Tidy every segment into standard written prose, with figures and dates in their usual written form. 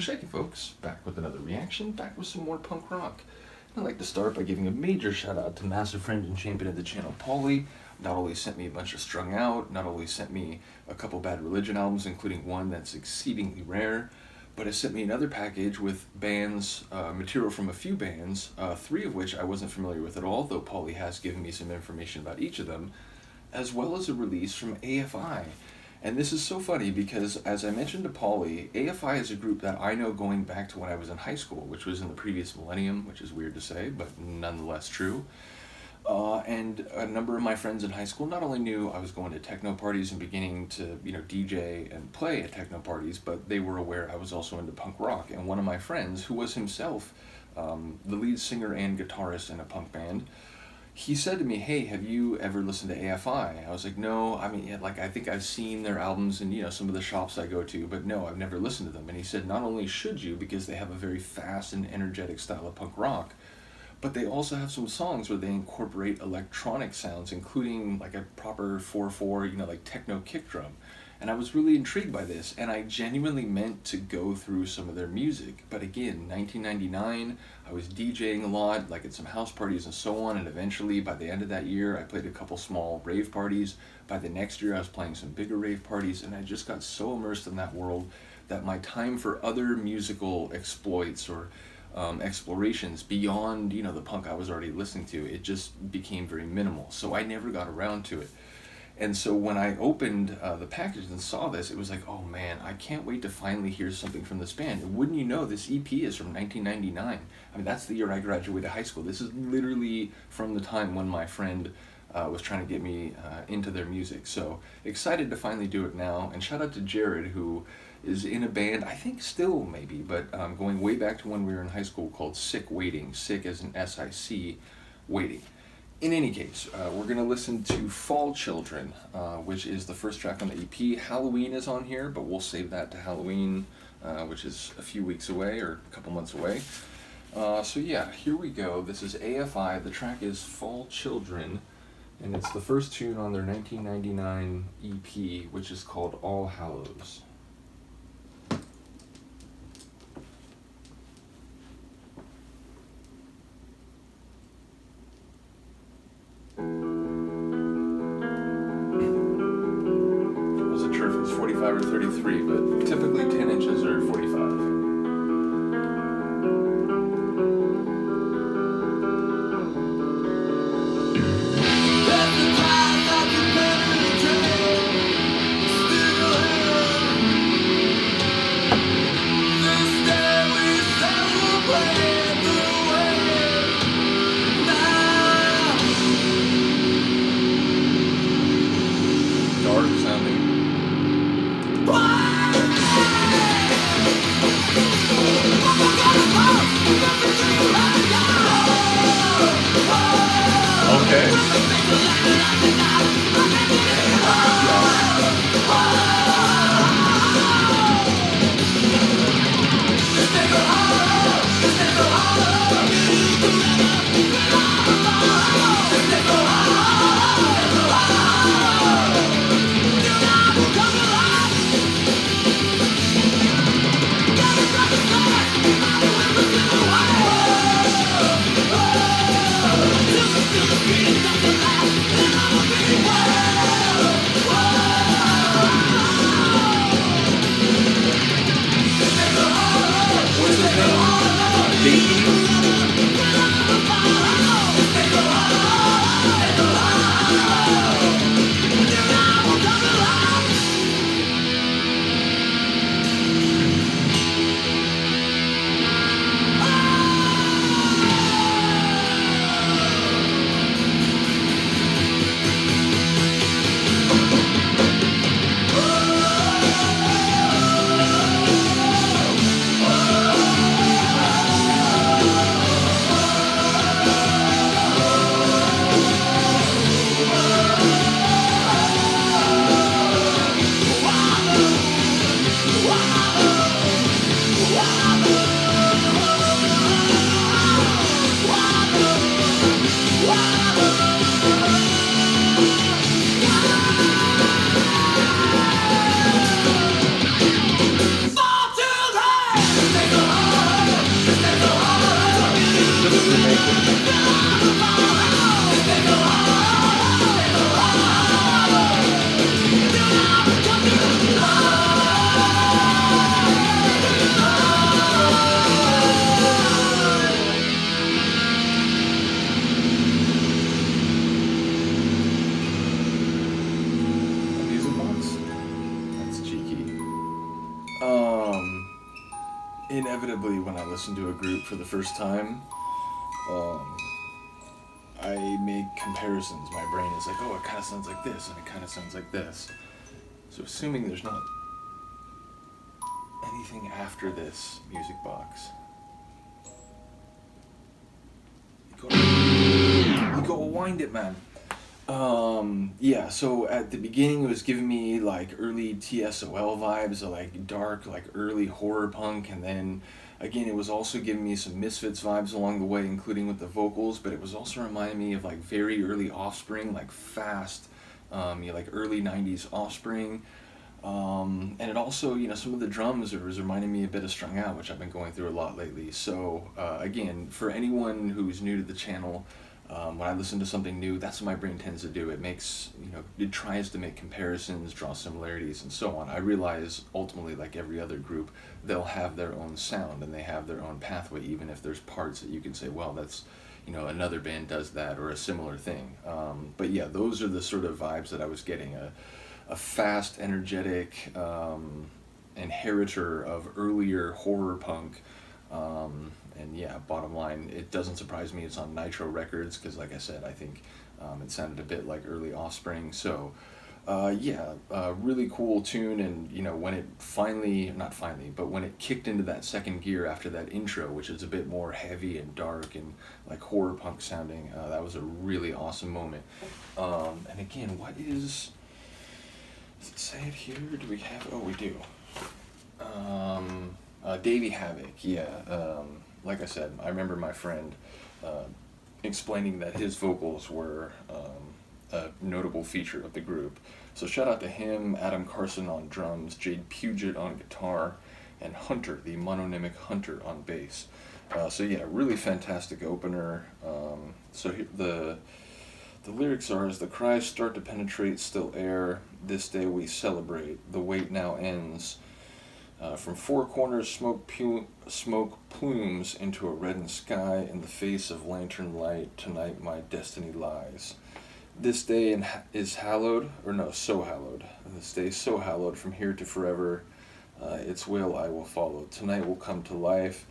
Shaky folks, back with another reaction, back with some more punk rock. I'd like to start by giving a major shout out to massive friend and champion of the channel, Paulie. Not only sent me a bunch of Strung Out, not only sent me a couple Bad Religion albums, including one that's exceedingly rare, but has sent me another package with bands, material from a few bands, three of which I wasn't familiar with at all, though Paulie has given me some information about each of them, as well as a release from AFI. And this is so funny because, as I mentioned to Paulie, AFI is a group that I know going back to when I was in high school, which was in the previous millennium, which is weird to say, but nonetheless true. And a number of my friends in high school not only knew I was going to techno parties and beginning to, DJ and play at techno parties, but they were aware I was also into punk rock. And one of my friends, who was himself the lead singer and guitarist in a punk band, he said to me, "Hey, have you ever listened to AFI?" I was like, "No, I mean, I think I've seen their albums in, some of the shops I go to, but no, I've never listened to them." And he said, "Not only should you, because they have a very fast and energetic style of punk rock, but they also have some songs where they incorporate electronic sounds, including like a proper 4/4, like techno kick drum." And I was really intrigued by this, and I genuinely meant to go through some of their music. But again, 1999, I was DJing a lot, like at some house parties and so on, and eventually by the end of that year, I played a couple small rave parties. By the next year, I was playing some bigger rave parties, and I just got so immersed in that world that my time for other musical exploits or explorations beyond, the punk I was already listening to, it just became very minimal. So I never got around to it. And so when I opened the package and saw this, it was like, oh man, I can't wait to finally hear something from this band. And wouldn't you know, this EP is from 1999. I mean, that's the year I graduated high school. This is literally from the time when my friend was trying to get me into their music. So excited to finally do it now. And shout out to Jared, who is in a band, I think still maybe, but going way back to when we were in high school, called Sick Waiting. Sick as in S-I-C, Waiting. In any case, we're going to listen to Fall Children, which is the first track on the EP. Halloween is on here, but we'll save that to Halloween, which is a few weeks away, or a couple months away. So yeah, here we go. This is AFI. The track is Fall Children, and it's the first tune on their 1999 EP, which is called All Hallows. It's 45 or 33, but typically 10 inches or 45. Dark sounding. Okay. Freedom doesn't last. for making. A music box? That's cheeky. Inevitably, when I listen to a group for the first time, I make comparisons. My brain is like, oh, it kind of sounds like this, and it kind of sounds like this. So assuming there's not anything after this music box, you go wind it, man. Yeah, so at the beginning it was giving me like early TSOL vibes, like dark, like early horror punk, and then again it was also giving me some Misfits vibes along the way, including with the vocals, but it was also reminding me of like very early Offspring, like fast, like early 90s Offspring. And it also, some of the drums was reminding me a bit of Strung Out, which I've been going through a lot lately. So again, for anyone who's new to the channel, when I listen to something new, that's what my brain tends to do. It makes, it tries to make comparisons, draw similarities, and so on. I realize ultimately, like every other group, they'll have their own sound and they have their own pathway, even if there's parts that you can say, well, that's, another band does that or a similar thing. But yeah, those are the sort of vibes that I was getting. A fast, energetic inheritor of earlier horror punk. And yeah, bottom line, it doesn't surprise me it's on Nitro Records, because like I said, I think it sounded a bit like early Offspring. So yeah, really cool tune. And when it when it kicked into that second gear after that intro, which is a bit more heavy and dark and like horror punk sounding, that was a really awesome moment. And again, does it say it here? Do we have? Oh, we do. Davey Havoc, yeah. Like I said, I remember my friend explaining that his vocals were a notable feature of the group. So shout out to him, Adam Carson on drums, Jade Puget on guitar, and Hunter, the mononymic Hunter, on bass. So yeah, really fantastic opener. So here, the lyrics are, as the cries start to penetrate still air, this day we celebrate, the wait now ends. From four corners, smoke plumes into a reddened sky. In the face of lantern light, tonight my destiny lies. This day is hallowed, so hallowed. This day so hallowed, from here to forever. Its will I will follow. Tonight will come to life.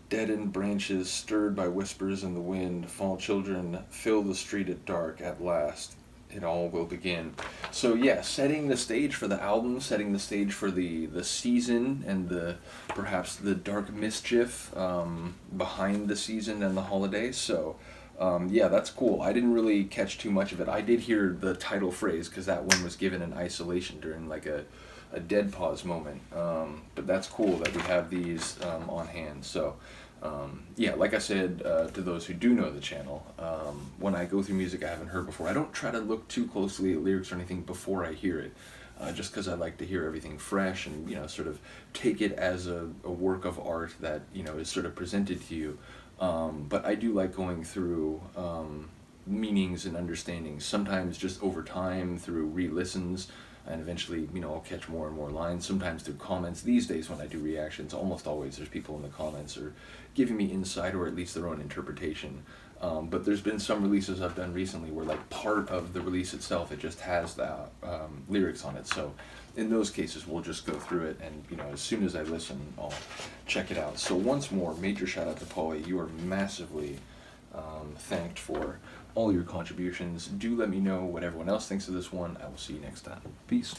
Deadened branches stirred by whispers in the wind. Fall children fill the street at dark. At last it all will begin. So yeah, setting the stage for the album, setting the stage for the season, and perhaps the dark mischief behind the season and the holidays. So yeah, that's cool. I didn't really catch too much of it. I did hear the title phrase because that one was given in isolation during like a dead pause moment. But that's cool that we have these on hand. So yeah, like I said, to those who do know the channel, when I go through music I haven't heard before, I don't try to look too closely at lyrics or anything before I hear it, just because I like to hear everything fresh and, sort of take it as a work of art that, is sort of presented to you. But I do like going through meanings and understandings, sometimes just over time through re-listens, and eventually, I'll catch more and more lines, sometimes through comments. These days when I do reactions, almost always there's people in the comments or giving me insight or at least their own interpretation. But there's been some releases I've done recently where like part of the release itself, it just has the lyrics on it. So in those cases, we'll just go through it, and as soon as I listen, I'll check it out. So once more, major shout out to Paulie. You are massively thanked for all your contributions. Do let me know what everyone else thinks of this one. I will see you next time. Peace.